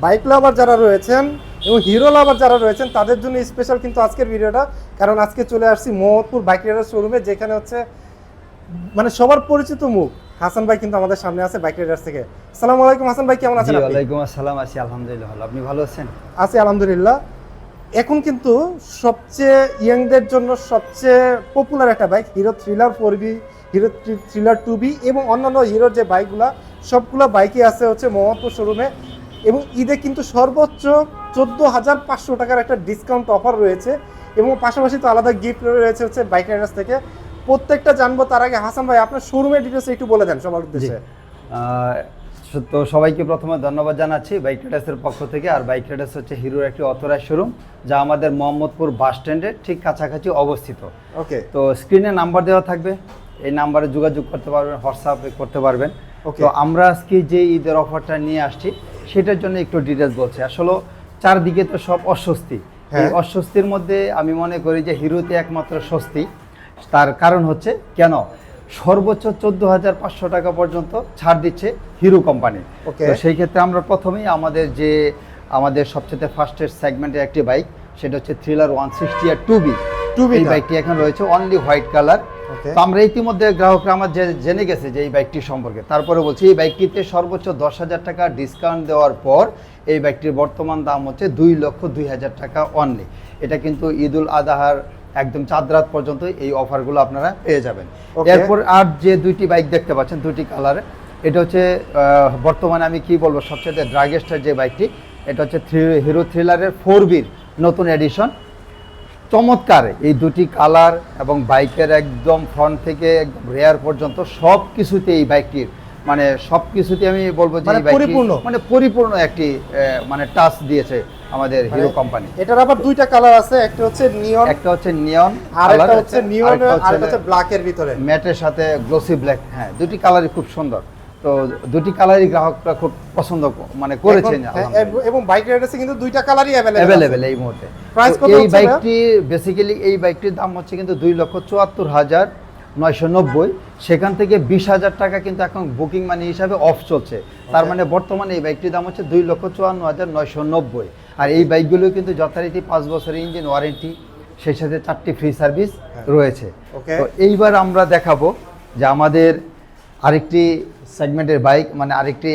Bike লাভার যারা রয়েছেন এবং হিরো লাভার যারা রয়েছেন তাদের জন্য স্পেশাল কিন্তু আজকের ভিডিওটা, কারণ আজকে চলে আসছি মোহাম্মদপুর বাইক রাইডার শোরুমে, যেখানে হচ্ছে মানে সবার পরিচিত মুখ হাসান ভাই কিন্তু আমাদের সামনে আছে বাইক রাইডার্স থেকে। আসসালামু আলাইকুম হাসান ভাই, কেমন আছেন আপনি? ওয়ালাইকুম আসসালাম, আছি আলহামদুলিল্লাহ ভালো। আপনি ভালো আছেন? আছি আলহামদুলিল্লাহ। এখন কিন্তু সবচেয়ে ইয়াংদের জন্য সবচেয়ে পপুলার একটা bike hero thriller 4B, hero thriller 2B এবং অন্যান্য হিরোর যে বাইকগুলো সবগুলো বাইকই আছে হচ্ছে মোহাম্মদপুর শোরুমে। এবং ঈদে কিন্তু সর্বোচ্চ 14,500 টাকার একটা ডিসকাউন্ট অফার রয়েছে এবং পাশাপাশি তো আলাদা গিফট রয়েছে হচ্ছে বাইক রাইডার্স থেকে। প্রত্যেকটা জানবো, তার আগে হাসান ভাই আপনার শোরুমের ডিটেলস একটু বলে দেন সবার উদ্দেশ্যে। তো সবাইকে প্রথমে ধন্যবাদ জানাচ্ছি বাইক রাইডার্সের পক্ষ থেকে। আর বাইক রাইডার্স হচ্ছে হিরোর একটি অথরাইজ শোরুম, যা আমাদের মোহাম্মদপুর বাস স্ট্যান্ডের ঠিক কাছাকাছি অবস্থিত। ওকে, তো স্ক্রিনে নাম্বার দেওয়া থাকবে, এই নাম্বারে যোগাযোগ করতে পারবেন, হোয়াটসঅ্যাপে করতে পারবেন। তো আমরা আজকে যে ঈদের অফারটা নিয়ে আসছি সেটার জন্য একটু ডিটেলস বলছি। আসলে চারদিকে তো সব অস্বস্তি, এই অস্বস্তির মধ্যে আমি মনে করি যে হিরোতে একমাত্র স্বস্তি। তার কারণ হচ্ছে কেন সর্বোচ্চ 14,500 টাকা পর্যন্ত ছাড় দিচ্ছে হিরো কোম্পানি। তো সেই ক্ষেত্রে আমরা প্রথমেই আমাদের সবচেয়ে ফার্স্টের সেগমেন্টের একটি বাইক, সেটা হচ্ছে থ্রিলার 160 আর 2B। এই বাইকটি এখন রয়েছে অনলি হোয়াইট কালার। তো আমরা ইতিমধ্যে গ্রাহকরা আমার জেনে গেছে যে এই বাইকটি সম্পর্কে। তারপরে বলছি এই বাইকটিতে সর্বোচ্চ 10,000 টাকা ডিসকাউন্ট দেওয়ার পর এই বাইকটির বর্তমান দাম হচ্ছে 2,02,000 টাকা অনলি। এটা কিন্তু ঈদুল আজহার একদম চাঁদ রাত পর্যন্ত এই অফারগুলো আপনারা পেয়ে যাবেন। এরপর আর যে দুইটি বাইক দেখতে পাচ্ছেন দুইটি কালারে, এটা হচ্ছে বর্তমানে আমি কি বলবো সবচেয়ে ড্রাগেস্টার যে বাইকটি, এটা হচ্ছে হিরো থ্রিলারের 4Bর নতুন এডিশন। চমৎকার এই দুটি কালার এবং বাইকের একদম ফ্রন্ট থেকে একদম রেয়ার পর্যন্ত সব কিছুতে এই বাইকটির মানে সব কিছুতে আমি বলবো যে এই বাইকটি মানে পরিপূর্ণ একটি মানে টাচ দিয়েছে আমাদের হিরো কোম্পানি। এটার আবার দুইটা কালার আছে, একটা হচ্ছে নিয়ন, একটা হচ্ছে নিয়ন আর একটা হচ্ছে নিয়ন আর একটা হচ্ছে ব্ল্যাকের ভিতরে ম্যাটের সাথে গ্লোসি ব্ল্যাক। হ্যাঁ, দুটি কালারই খুব সুন্দর। তো দুটি কালারই গ্রাহকরা খুব পছন্দ মানে করেছেন এবং বাইক রাইডার্সে কিন্তু দুইটা কালারই अवेलेबल এই মুহূর্তে। প্রাইস কত হচ্ছে? এই বাইকটি বেসিক্যালি এই বাইকটির দাম হচ্ছে কিন্তু 2,74,990। সেখান থেকে 20,000 টাকা কিন্তু এখন বুকিং মানি হিসাবে অফ চলছে। তার মানে বর্তমানে এই বাইকটির দাম হচ্ছে 2,54,990। আর এই বাইকগুলো কিন্তু যথারীতি 5 বছরের ইঞ্জিন ওয়ারেন্টি, সেই সাথে 4টি ফ্রি সার্ভিস রয়েছে। তো এইবার আমরা দেখাবো যে আমাদের আরেকটি সেগমেন্টের বাইক, মানে আরেকটি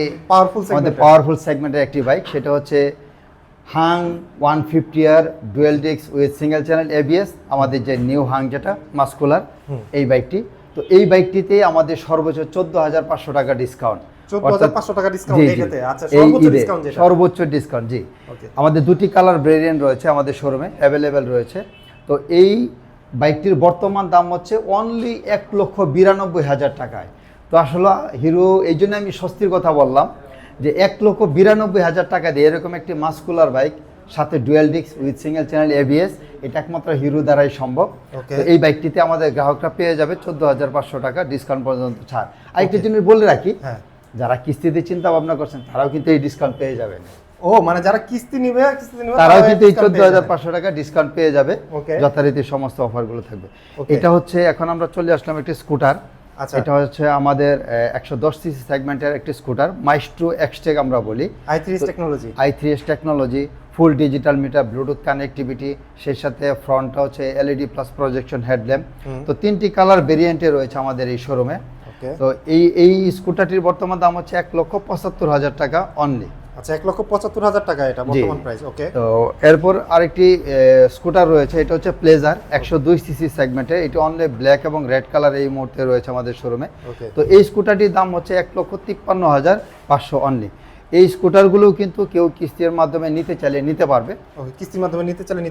পাওয়ারফুল সেগমেন্টের একটি বাইক, সেটা হচ্ছে Hang 150R dual disk with single channel ABS, আমাদের যে নিউ হাং যেটা মাস্কুলার এই বাইকটি। তো এই বাইকটিতে আমাদের সর্বোচ্চ 14,500 টাকা ডিসকাউন্ট। 14,500 টাকা ডিসকাউন্ট এটাতে? আচ্ছা, সর্বোচ্চ ডিসকাউন্ট জি। আমাদের দুটি কালার ভেরিয়েন্ট রয়েছে আমাদের শোরুমে অ্যাভেলেবেল রয়েছে। তো এই বাইকটির বর্তমান দাম হচ্ছে অনলি 1,92,000 টাকায়। তো আসলে হিরো, এই জন্য আমি স্বস্তির কথা বললাম যে 1,92,000 টাকা দিয়ে এরকম একটি মাস্কুলার বাইক সাথে dual disk with single channel ABS, এটা একমাত্র হিরো দ্বারাই সম্ভব। তো এই বাইকটিতে আমাদের গ্রাহকরা পেয়ে যাবে 14,500 টাকা ডিসকাউন্ট পর্যন্ত ছাড়। আরেকটি জিনিস বলে রাখি, যারা কিস্তিতে চিন্তা ভাবনা করছেন তারাও কিন্তু এই ডিসকাউন্ট পেয়ে যাবেন। ও মানে যারা কিস্তি নিবে তারাও কিন্তু এই 14,500 টাকা ডিসকাউন্ট পেয়ে যাবে, যথারীতি সমস্ত অফারগুলো থাকবে। এটা হচ্ছে এখন আমরা চলে আসলাম একটি স্কুটার। এটা হচ্ছে আমাদের 110cc সেগমেন্টের একটি স্কুটার, মাইস্ট্রো এক্সটেক আমরা বলি। i3s টেকনোলজি, ফুল ডিজিটাল মিটার, ব্লুটুথ কানেক্টিভিটি, সেই সাথে ফ্রন্টটা হচ্ছে LED প্লাস প্রজেকশন হেডল্যাম্প। তো 3টি কালার ভেরিয়েন্টে রয়েছে আমাদের এই শোরুমে। তো এই স্কুটারটির বর্তমান দাম হচ্ছে 1,75,000 টাকা অনলি। আচ্ছা, 1,75,000 টাকা এটা বর্তমান প্রাইস। ওকে। তো এরপর আরেকটি স্কুটার রয়েছে, এটা হচ্ছে প্লেজার 102cc সেগমেন্টে। এটা অনলি ব্ল্যাক এবং রেড কালার এই মুহূর্তে রয়েছে আমাদের শোরুমে। তো এই স্কুটারটির দাম হচ্ছে 1,53,500 অনলি। এই স্কুটারগুলো কিন্তু কেউ কিস্তির মাধ্যমে নিতে চাইলে নিতে পারবে। কিস্তির মাধ্যমে নিতে চাইলে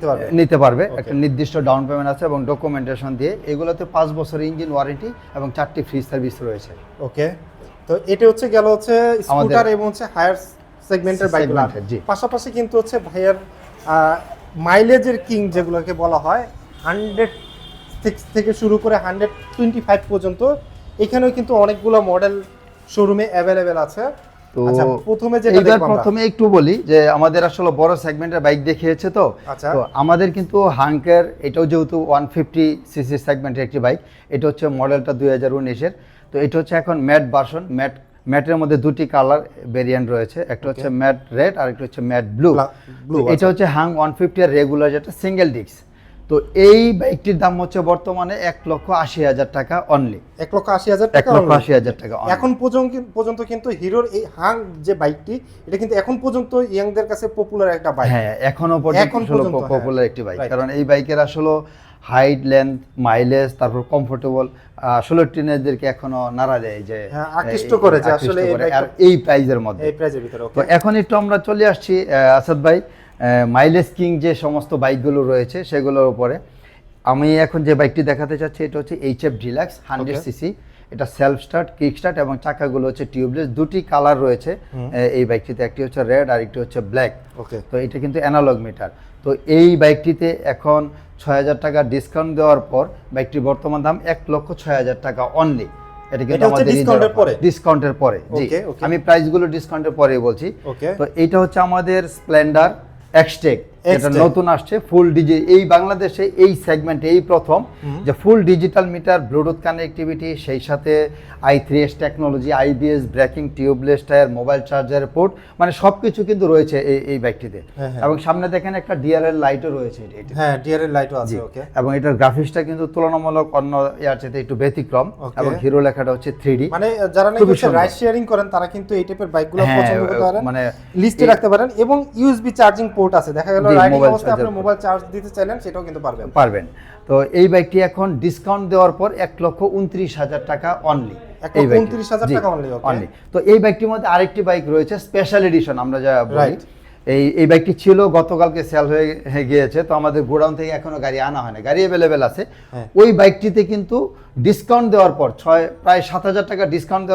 নিতে পারবে। একটা নির্দিষ্ট ডাউন পেমেন্ট আছে এবং ডকুমেন্টেশন দিয়ে। এগুলোতে 5 বছরের ইঞ্জিন ওয়ারেন্টি এবং 4টি ফ্রি সার্ভিস রয়েছে। ওকে। তো এটা হচ্ছে গেল হচ্ছে স্কুটার এবং হচ্ছে হায়ার সেগমেন্টের বাইকগুলো। পাশাপাশি কিন্তু হচ্ছে ভাইয়ার মাইলেজের কিং যেগুলোকে বলা হয় 106 থেকে শুরু করে 125 পর্যন্ত, এখানেও কিন্তু অনেকগুলো মডেল শোরুমে অ্যাভেলেবেল আছে। তো প্রথমে একটু বলি যে আমাদের আসলে বড় সেগমেন্টের বাইক দেখিয়েছে। তো আমাদের কিন্তু হাঙ্কের, এটাও যেহেতু 150cc সেগমেন্টের একটি বাইক, এটা হচ্ছে মডেলটা 2019-এর। তো এটা হচ্ছে এখন ম্যাট ভার্সন, ম্যাট ম্যাটের মধ্যে দুটি কালার ভেরিয়েন্ট রয়েছে, একটা হচ্ছে ম্যাট রেড আর একটা হচ্ছে ম্যাট ব্লু। এটা হচ্ছে হাং 150 এর রেগুলার, যেটা সিঙ্গেল ডিস্ক। তো এই বাইকটির দাম হচ্ছে বর্তমানে 1,80,000 টাকা অনলি। 1,80,000 টাকা, 1,80,000 টাকা। এখন পর্যন্ত কিন্তু হিরোর এই হাং যে বাইকটি, এটা কিন্তু এখন পর্যন্ত ইয়াংদের কাছে পপুলার একটা বাইক। হ্যাঁ, এখনো পর্যন্ত পপুলার একটি বাইক, কারণ এই বাইকের আসলে হাইট, লেন্থ, মাইলেজ, তারপর কমফোর্টেবল, আসলে টিনেজদেরকে এখনো নাড়া দেয়, যে আকৃষ্ট করে যে আসলে এই প্রাইজের মধ্যে, এই প্রাইজের ভিতরে। তো এখন একটু আমরা চলে আসছি আসাদ ভাই মাইলেজ কিং যে সমস্ত বাইকগুলো রয়েছে সেগুলোর উপরে। আমি এখন যে বাইকটি দেখাতে চাচ্ছি এটা হচ্ছে HF ডিলাক্স 100cc। এটা সেলফ স্টার্ট, কিক স্টার্ট এবং চাকাগুলো হচ্ছে টিউবলেস। দুটি কালার রয়েছে এই বাইকটিতে, একটি হচ্ছে রেড আর একটি হচ্ছে ব্ল্যাক। তো এটা কিন্তু অ্যানালগ মিটার। তো এই বাইকটিতে এখন 6,000 টাকা ডিসকাউন্ট দেওয়ার পর বাইকটির বর্তমান দাম 1,06,000 টাকা অনলি। এটা কিন্তু আমাদের ডিসকাউন্টের পরে। জি, আমি প্রাইসগুলো ডিসকাউন্টের পরে বলছি। তো এটা হচ্ছে আমাদের স্প্লেন্ডার এক্সটেক, এটা নতুন আসছে ফুল এই বাংলাদেশে এই সেগমেন্টে এই প্রথম যে ফুল ডিজিটাল মিটার, ব্লুটুথ কানেক্টিভিটি, সেই সাথে i3s technology, IBS breaking, tubeless tyre, mobile charger port, মানে সবকিছু কিন্তু রয়েছে এই বাইকটিতে। এবং সামনে দেখেন একটা ডিআরএল লাইটও রয়েছে। হ্যাঁ, ডিআরএল লাইটও আছে। ওকে, এবং এটার গ্রাফিক্সটা কিন্তু তুলনামূলক অন্য ইয়ার চাইতে একটু ব্যতিক্রম, এবং হিরো লেখাটা হচ্ছে 3D। মানে যারা নাকি রাইড শেয়ারিং করেন তারা কিন্তু এই টাইপের বাইকগুলো পছন্দ করতে পারেন, মানে লিস্টে রাখতে পারেন। এবং ইউএসবি চার্জিং পোর্ট আছে, দেখা গেল রাইডিং অবস্থায় আপনি মোবাইল চার্জ দিতে চাইলেন সেটাও কিন্তু পারবেন। তো এই বাইকটি এখন ডিসকাউন্ট দেওয়ার পর 1,29,000 টাকা অনলি। 1,29,000 টাকা অনলি। তো এই বাইকটির মধ্যে আরেকটি বাইক রয়েছে স্পেশাল এডিশন, আমরা যা বলি। এই বাইকটি ছিল গতকালকে সেল হয়ে গিয়েছে, তো আমাদের গোডাউন থেকে এখনো গাড়ি আনা হয় না, গাড়ি অ্যাভেলেবেল আছে। ওই বাইকটিতে কিন্তু ডিসকাউন্ট দেওয়ার পর প্রায় 7,000 টাকা ডিসকাউন্ট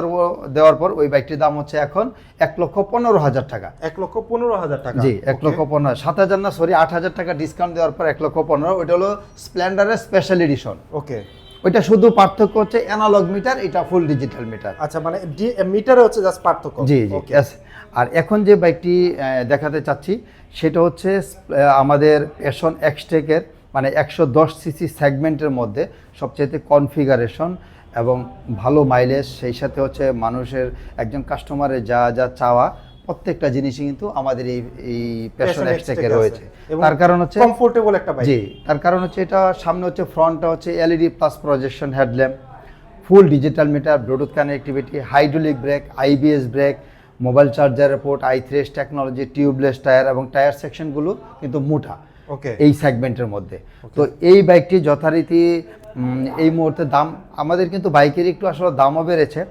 দেওয়ার পর ওই বাইকটির দাম হচ্ছে এখন 1,15,000 টাকা। 1,15,000 টাকা। জি, 1,15,000, 7,000 না, সরি, 8,000 টাকা ডিসকাউন্ট দেওয়ার পর 1,15,000। ওইটা হলো স্প্লেন্ডারের স্পেশাল এডিশন। ওকে, ওইটা শুধু পার্থক্য হচ্ছে অ্যানালগ মিটার, এটা ফুল ডিজিটাল মিটার। আচ্ছা, মানে মিটারে হচ্ছে জাস্ট পার্থক্য। জি জি। আর এখন যে বাইকটি দেখাতে চাচ্ছি সেটা হচ্ছে আমাদের প্যাশন এক্সটেকের, মানে 110cc সেগমেন্টের মধ্যে সবচেয়ে কনফিগারেশন এবং ভালো মাইলেজ, সেই সাথে হচ্ছে মানুষের একজন কাস্টমারের যা যা চাওয়া প্রত্যেকটা জিনিসই কিন্তু আমাদের এই প্যাশন এক্সটেকে রয়েছে। তার কারণ হচ্ছে কমফোর্টেবল একটা বাইক। জি, তার কারণ হচ্ছে এটা সামনে হচ্ছে ফ্রন্টটা হচ্ছে LED plus projection headlamp, full digital meter, Bluetooth connectivity, hydraulic brake, IBS brake, mobile charger port, i3s technology, tubeless tyre, এবং টায়ার সেকশনগুলো কিন্তু মোটা এই সেগমেন্টের মধ্যে। তো এই বাইকটি যথারীতি এই মুহূর্তে দাম, আমাদের কিন্তু বাইকের একটু আসলে দামও বেড়েছে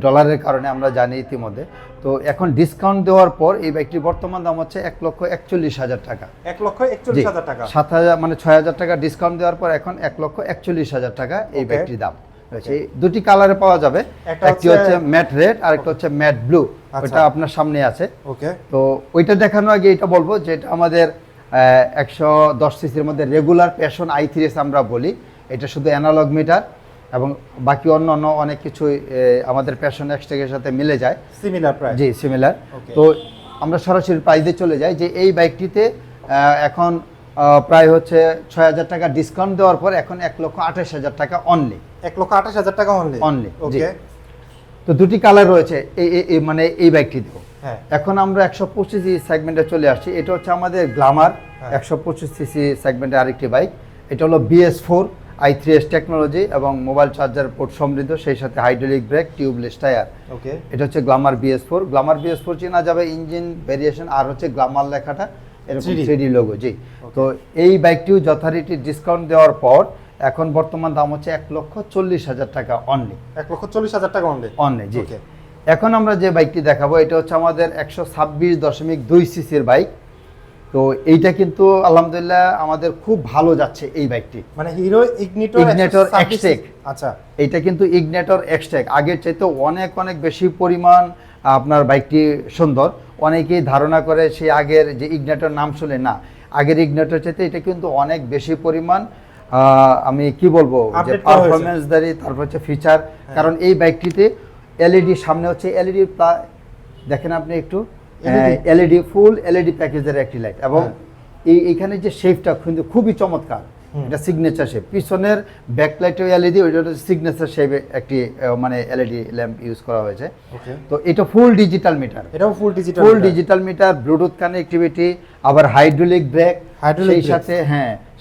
ডলারের কারণে, আমরা জানি ইতিমধ্যে। তো এখন ডিসকাউন্ট দেওয়ার পর এই বাইকটির বর্তমান দাম হচ্ছে 1,41,000 টাকা। 1,41,000 টাকা, 7,000 মানে 6,000 টাকা ডিসকাউন্ট দেওয়ার পর এখন 1,41,000 টাকা এই বাইকটির দাম। দুটি কালারে পাওয়া যাবে, একটি হচ্ছে ম্যাট রেড আর একটা হচ্ছে ম্যাট ব্লু। ওটা আপনার সামনে আছে। ওকে, তো ওইটা দেখানোর আগে এটা বলবো যে এটা আমাদের 110cc এর মধ্যে রেগুলার প্যাশন i3s আমরা বলি। এটা শুধু অ্যানালগ মিটার, এবং বাকি অন্য অনেক কিছুই আমাদের প্যাশন এক্সটেকের সাথে মিলে যায়, সিমিলার প্রাইস। জি, সিমিলার। তো আমরা সরাসরি প্রাইসে চলে যাই যে এই বাইকটিতে এখন প্রায় হচ্ছে 6,000 টাকা ডিসকাউন্ট দেওয়ার পর এখন 1,28,000 টাকা অনলি। 1,28,000 টাকা অনলি। ওকে, তো দুটি কালার রয়েছে মানে এই বাইকটিতেও। এখন আমরা 125cc সেগমেন্টে চলে আসছি। এটা হচ্ছে আমাদের গ্ল্যামার 125cc সেগমেন্টের আরেকটি বাইক। এটা হলো BS4, i3s টেকনোলজি এবং মোবাইল চার্জার পোর্ট সমৃদ্ধ, সেই সাথে হাইড্রোলিক ব্রেক, টিউবলেস টায়ার। ওকে, এটা হচ্ছে গ্ল্যামার BS4। গ্ল্যামার BS4 চেনা যাবে ইঞ্জিন ভেরিয়েশন, আর হচ্ছে গ্ল্যামার লেখাটা এরকম 3D লোগো। জি, তো এই বাইকটিও যথারীতি ডিসকাউন্ট দেওয়ার পর এখন বর্তমান দাম হচ্ছে 1,40,000 টাকা অনলি। 1,40,000 টাকা অনলি। জি, এখন আমরা যে বাইকটি দেখাবো এটা হচ্ছে আমাদের 126.2cc এর বাইক। তো এইটা কিন্তু আলহামদুলিল্লাহ আমাদের খুব ভালো যাচ্ছে এই বাইকটি, মানে হিরো ইগনিটর এক্সটেক। আচ্ছা, এইটা কিন্তু ইগনিটর এক্সটেক, আগের চাইতে অনেক বেশি পরিমাণ আপনার বাইকটি সুন্দর। অনেকেই ধারণা করে সেই আগের যে ইগনিটর নাম শুনে, না, আগের ইগনিটর চাইতে এটা কিন্তু অনেক বেশি পরিমাণ আমি কি বলবো যে পারফরমেন্স দাঁড়ি, তারপর হচ্ছে ফিচার। কারণ এই বাইকটিতে LED সামনে হচ্ছে LED, দেখেন আপনি একটু LED ফুল LED প্যাকেজের একটি লাইট, এবং এইখানে যে শেপটা কিন্তু খুবই চমৎকার। এটা সিগনেচার শেপ। পিছনের ব্যাকলাইট এলইডি, ওইটা হচ্ছে সিগনেচার শেপে একটি মানে এলইডি ল্যাম্প ইউজ করা হয়েছে। তো এটা ফুল ডিজিটাল মিটার, এটাও ফুল ডিজিটাল মিটার, ব্লুটুথ কানেক্টিভিটি, আবার হাইড্রোলিক ব্রেক, সেই সাথে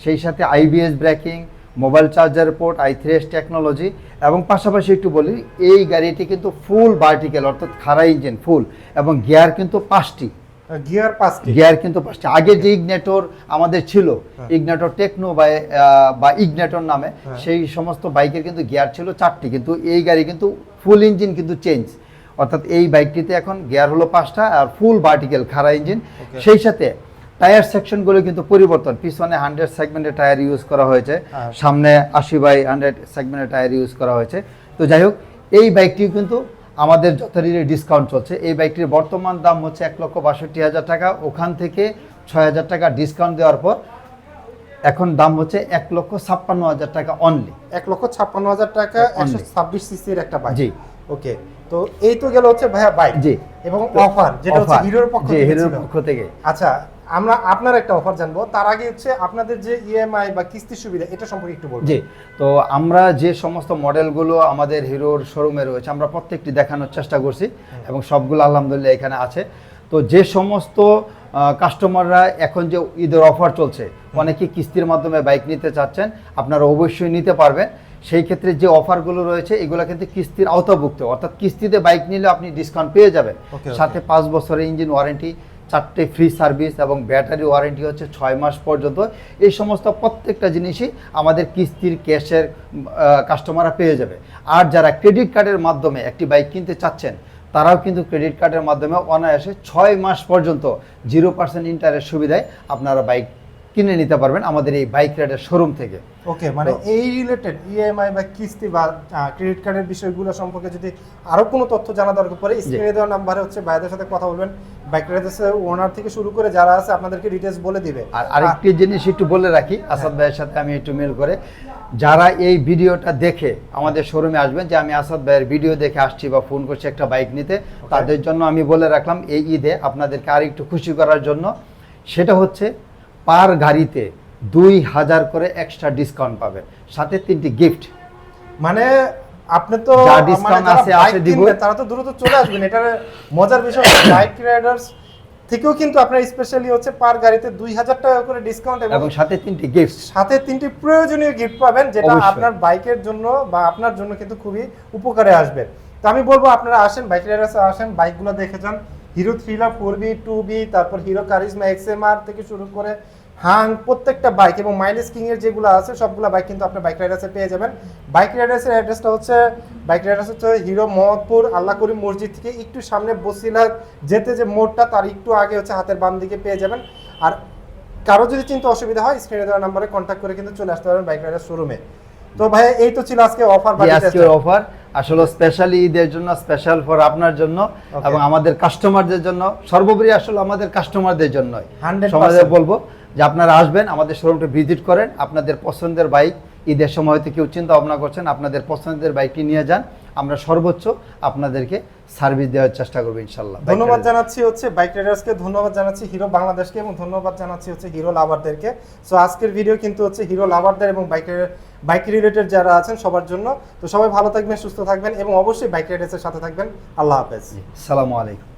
সেই সাথে IBS breaking, mobile charger port, i3s technology. এবং পাশাপাশি একটু বলি, এই গাড়িটি কিন্তু ফুল ভার্টিক্যাল, অর্থাৎ খাড়া ইঞ্জিন ফুল, এবং গিয়ার কিন্তু 5টি গিয়ার কিন্তু 5টি। আগে যে ইগনেটর আমাদের ছিল, ইগনেটর টেকনো বা ইগনেটর নামে, সেই সমস্ত বাইকের কিন্তু গিয়ার ছিল 4টি, কিন্তু এই গাড়ি কিন্তু ফুল ইঞ্জিন কিন্তু চেঞ্জ, অর্থাৎ এই বাইকটিতে এখন গিয়ার হলো 5টা আর ফুল ভার্টিক্যাল খাড়া ইঞ্জিন। সেই সাথে টায়ার সেকশনগুলো কিন্তু পরিবর্তন, পিছনে 100 সেগমেন্টের টায়ার ইউজ করা হয়েছে, সামনে 80/100 সেগমেন্টের টায়ার ইউজ করা হয়েছে। তো যাই হোক, এই বাইকটিও কিন্তু আমাদের যথারীতি ডিসকাউন্ট চলছে। এই বাইকটির বর্তমান দাম হচ্ছে 1,62,000 টাকা, ওখান থেকে 6,000 টাকা ডিসকাউন্ট দেওয়ার পর এখন দাম হচ্ছে 1,56,000 টাকা অনলি। 1,56,000 টাকা 126 সিসির একটা বাইক। জি, ওকে। তো এই তো গেল হচ্ছে ভাইয়া বাইক, জি, এবং অফার যেটা হচ্ছে হিরোর পক্ষ থেকে। আচ্ছা, আমরা আপনার একটা অফার জানবো, তার আগে হচ্ছে আপনাদের যে ইএমআই বা কিস্তি সুবিধা, এটা সম্পর্কে একটু বলুন। জি, তো আমরা যে সমস্ত মডেলগুলো আমাদের হিরোর শোরুমে রয়েছে, আমরা প্রত্যেকটি দেখানোর চেষ্টা করছি এবং সবগুলো আলহামদুলিল্লাহ এখানে আছে। তো যে সমস্ত কাস্টমাররা এখন যে ঈদের অফার চলছে, অনেকে কিস্তির মাধ্যমে বাইক নিতে চাচ্ছেন, আপনারা অবশ্যই নিতে পারবেন। সেই ক্ষেত্রে যে অফারগুলো রয়েছে, এগুলো কিন্তু কিস্তির আওতাভুক্ত, অর্থাৎ কিস্তিতে বাইক নিলে আপনি ডিসকাউন্ট পেয়ে যাবেন। সাথে 5 বছরের ইঞ্জিন ওয়ারেন্টি, 4টে ফ্রি সার্ভিস, এবং ব্যাটারি ওয়ারেন্টি হচ্ছে 6 মাস পর্যন্ত। এই সমস্ত প্রত্যেকটা জিনিসই আমাদের কিস্তির ক্যাশের কাস্টমাররা পেয়ে যাবে। আর যারা ক্রেডিট কার্ডের মাধ্যমে একটি বাইক কিনতে চাচ্ছেন, তারাও কিন্তু ক্রেডিট কার্ডের মাধ্যমে অনায়াসে 6 মাস পর্যন্ত 0% ইন্টারেস্ট সুবিধায় আপনারা বাইক কিনে নিতে পারবেন আমাদের এই বাইক রাইডের শোরুম থেকে। ওকে, মানে এই রিলেটেড ইএমআই বা কিস্তি বা ক্রেডিট কার্ডের বিষয়গুলো সম্পর্কে যদি আরো কোনো তথ্য জানা দরকার পড়ে, স্ক্রিনে দেওয়া নাম্বারে হচ্ছে ভাইদের সাথে কথা বলবেন। বাইক রাইডার্সের ওনার থেকে শুরু করে যারা আছে আপনাদেরকে ডিটেইলস বলে দিবে। আর আরেকটি জিনিস একটু বলে রাখি, আসাদ ভাইয়ের সাথে আমি একটু মিল করে, যারা এই ভিডিওটা দেখে আমাদের শোরুমে আসবেন, যে আমি আসাদ ভাইয়ের ভিডিও দেখে আসছি বা ফোন করছি একটা বাইক নিতে, তাদের জন্য আমি বলে রাখলাম এই ঈদে আপনাদেরকে আর একটু খুশি করার জন্য, সেটা হচ্ছে পার গাড়িতে 2,000 করে এক্সট্রা ডিসকাউন্ট পাবেন, সাথে 3টি গিফট। মানে আপনি তো ডিসকাউন্ট আছে দিব, তারা তো দ্রুত চলে আসবেন। এটার মজার বিষয়, বাইক রাইডার্স থেকেও কিন্তু আপনার স্পেশালি হচ্ছে পার গাড়িতে 2,000 টাকা করে ডিসকাউন্ট, এবং সাথে 3টি গিফট, সাথে 3টি প্রয়োজনীয় গিফট পাবেন, যেটা আপনার বাইকের জন্য বা আপনার জন্য কিন্তু খুবই উপকারে আসবে। তো আমি বলবো আপনারা আসেন, বাইক রাইডার্সে আসেন, বাইকগুলো দেখে যান। হিরো থ্রিলার 4B, 2B, তারপর হিরো কারিজমা XMR থেকে শুরু করে হাং, প্রত্যেকটা বাইক এবং মাইলেজ কিং এর যেগুলো আছে সবগুলো বাইক কিন্তু আপনি বাইক রাইডার্সে পেয়ে যাবেন। বাইক রাইডার্সের অ্যাড্রেসটা হচ্ছে, বাইক রাইডার্স হচ্ছে হিরো মোহাম্মদপুর আল্লাহ করিম মসজিদ থেকে একটু সামনে বসিলা যেতে যে মোড়টা, তার একটু আগে হচ্ছে হাতের বাম দিকে পেয়ে যাবেন। আর কারো যদি চিন্তা অসুবিধা হয়, স্ক্রিনে দেওয়া নাম্বারে কন্ট্যাক্ট করে কিন্তু চলে আসতে পারবেন বাইক রাইডার্স শোরুমে। তো ভাই, এই তো ছিল আজকে অফার। আজকের অফার আসলে স্পেশালি ঈদের জন্য, স্পেশাল ফর আপনার জন্য এবং আমাদের কাস্টমারদের জন্য, সর্বোপরি আসলে আমাদের কাস্টমারদের জন্যই সমাজে বলবো যে আপনারা আসবেন, আমাদের শোরুমটা ভিজিট করেন, আপনাদের পছন্দের বাইক ঈদের সময় হয়তো কেউ চিন্তা ভাবনা করছেন, আপনাদের পছন্দের বাইকটি নিয়ে যান, আমরা সর্বোচ্চ আপনাদেরকে সার্ভিস দেওয়ার চেষ্টা করবো ইনশাল্লাহ। ধন্যবাদ জানাচ্ছি হচ্ছে বাইক রাইডার্সকে, ধন্যবাদ জানাচ্ছি হিরো বাংলাদেশকে, এবং ধন্যবাদ জানাচ্ছি হচ্ছে হিরো লাভারদেরকে। সো আজকের ভিডিও কিন্তু হচ্ছে হিরো লাভারদের এবং বাইক রিলেটেড যারা আছেন সবার জন্য। তো সবাই ভালো থাকবেন, সুস্থ থাকবেন, এবং অবশ্যই বাইক রাইডার্সের সাথে থাকবেন। আল্লাহ হাফেজ, আসসালামু আলাইকুম।